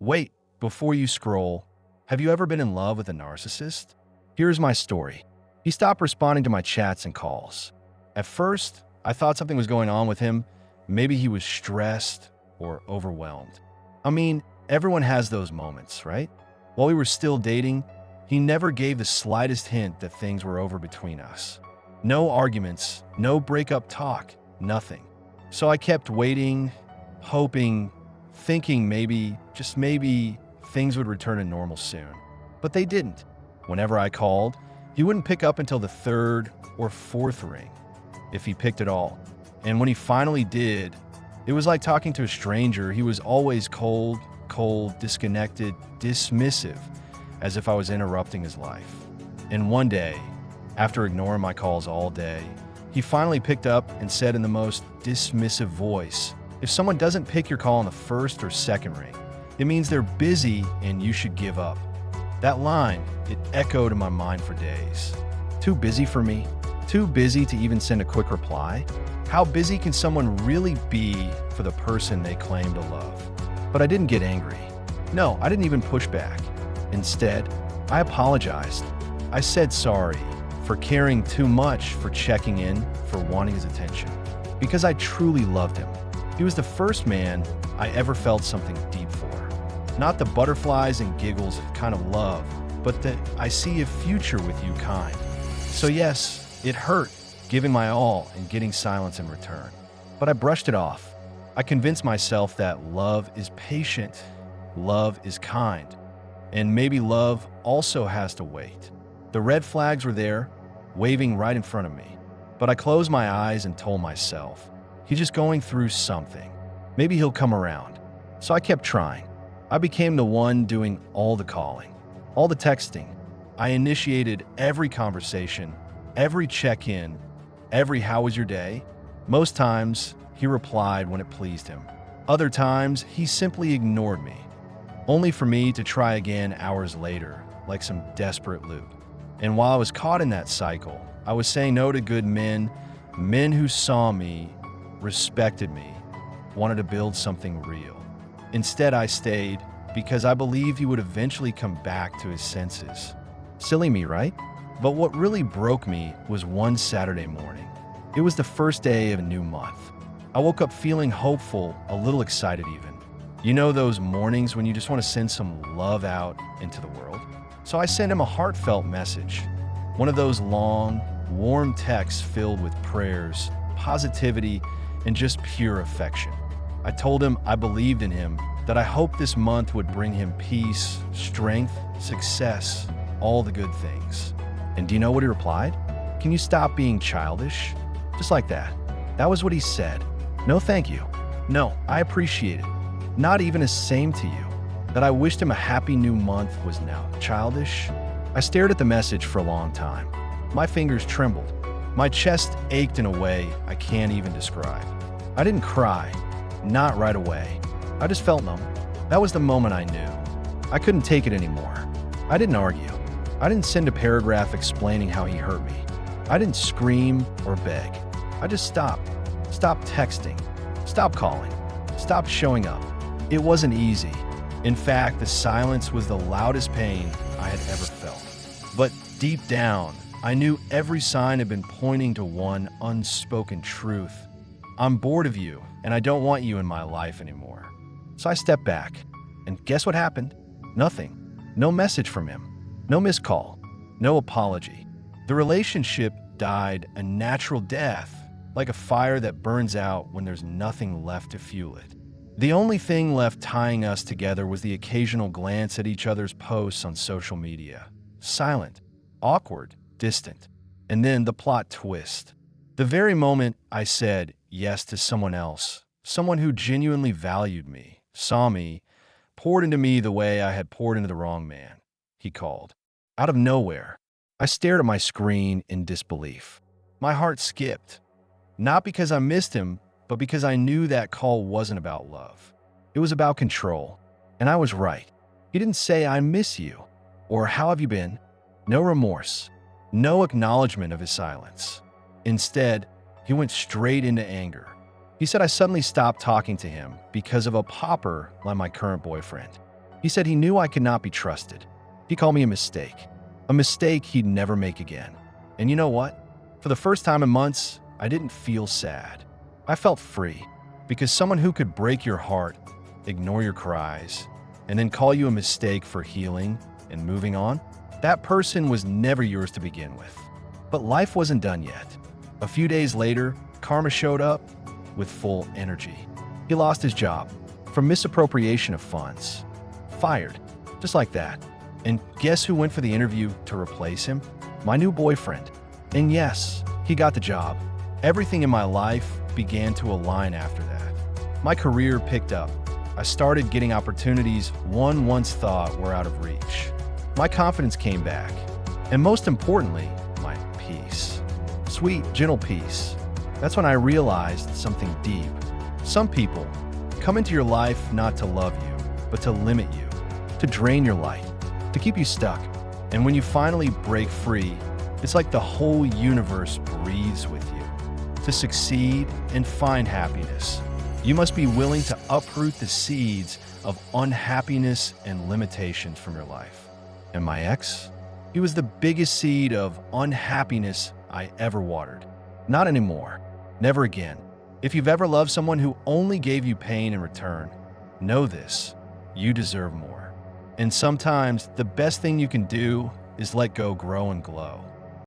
Wait, before you scroll, have you ever been in love with a narcissist? Here's my story. He stopped responding to my chats and calls. At first, I thought something was going on with him. Maybe he was stressed or overwhelmed. I mean, everyone has those moments, right? While we were still dating, he never gave the slightest hint that things were over between us. No arguments, no breakup talk, nothing. So I kept waiting, hoping, thinking maybe, just maybe, things would return to normal soon. But they didn't. Whenever I called, he wouldn't pick up until the third or fourth ring, if he picked at all. And when he finally did, it was like talking to a stranger. He was always cold, disconnected, dismissive, as if I was interrupting his life. And one day, after ignoring my calls all day, he finally picked up and said in the most dismissive voice, "If someone doesn't pick your call on the first or second ring, it means they're busy and you should give up." That line, it echoed in my mind for days. Too busy for me? Too busy to even send a quick reply? How busy can someone really be for the person they claim to love? But I didn't get angry. No, I didn't even push back. Instead, I apologized. I said sorry for caring too much, for checking in, for wanting his attention. Because I truly loved him. He was the first man I ever felt something deep for. Not the butterflies and giggles kind of love, but the "I see a future with you" kind. So yes, it hurt, giving my all and getting silence in return. But I brushed it off. I convinced myself that love is patient, love is kind, and maybe love also has to wait. The red flags were there, waving right in front of me. But I closed my eyes and told myself, he's just going through something. Maybe he'll come around. So I kept trying. I became the one doing all the calling, all the texting. I initiated every conversation, every check-in, every "how was your day?" Most times, he replied when it pleased him. Other times, he simply ignored me, only for me to try again hours later, like some desperate loop. And while I was caught in that cycle, I was saying no to good men, men who saw me, respected me, wanted to build something real. Instead, I stayed because I believed he would eventually come back to his senses. Silly me, right? But what really broke me was one Saturday morning. It was the first day of a new month. I woke up feeling hopeful, a little excited even. You know those mornings when you just want to send some love out into the world? So I sent him a heartfelt message. One of those long, warm texts filled with prayers, positivity, and just pure affection. I told him I believed in him, that I hoped this month would bring him peace, strength, success, all the good things. And do you know what he replied? "Can you stop being childish?" Just like that. That was what he said. "No, thank you. No, I appreciate it. Not even a same to you." That I wished him a happy new month was now childish. I stared at the message for a long time. My fingers trembled. My chest ached in a way I can't even describe. I didn't cry. Not right away. I just felt numb. That was the moment I knew. I couldn't take it anymore. I didn't argue. I didn't send a paragraph explaining how he hurt me. I didn't scream or beg. I just stopped. Stopped texting. Stopped calling. Stopped showing up. It wasn't easy. In fact, the silence was the loudest pain I had ever felt. But deep down, I knew every sign had been pointing to one unspoken truth. I'm bored of you, and I don't want you in my life anymore. So I stepped back, and guess what happened? Nothing. No message from him. No missed call. No apology. The relationship died a natural death, like a fire that burns out when there's nothing left to fuel it. The only thing left tying us together was the occasional glance at each other's posts on social media. Silent, awkward, distant. And then the plot twist. The very moment I said yes to someone else, someone who genuinely valued me, saw me, poured into me the way I had poured into the wrong man, he called. Out of nowhere, I stared at my screen in disbelief. My heart skipped. Not because I missed him, but because I knew that call wasn't about love. It was about control. And I was right. He didn't say, "I miss you," or "How have you been?" No remorse. No acknowledgement of his silence. Instead, he went straight into anger. He said I suddenly stopped talking to him because of a pauper like my current boyfriend. He said he knew I could not be trusted. He called me a mistake he'd never make again. And you know what? For the first time in months, I didn't feel sad. I felt free, because someone who could break your heart, ignore your cries, and then call you a mistake for healing and moving on, that person was never yours to begin with. But life wasn't done yet. A few days later, Karma showed up with full energy. He lost his job from misappropriation of funds. Fired, just like that. And guess who went for the interview to replace him? My new boyfriend. And yes, he got the job. Everything in my life began to align after that. My career picked up. I started getting opportunities one once thought were out of reach. My confidence came back. And most importantly, my peace. Sweet, gentle peace. That's when I realized something deep. Some people come into your life not to love you, but to limit you, to drain your light, to keep you stuck. And when you finally break free, it's like the whole universe breathes with you. To succeed and find happiness, you must be willing to uproot the seeds of unhappiness and limitations from your life. And my ex, he was the biggest seed of unhappiness I ever watered. Not anymore. Never again. If you've ever loved someone who only gave you pain in return, know this: you deserve more. And sometimes the best thing you can do is let go, grow, and glow.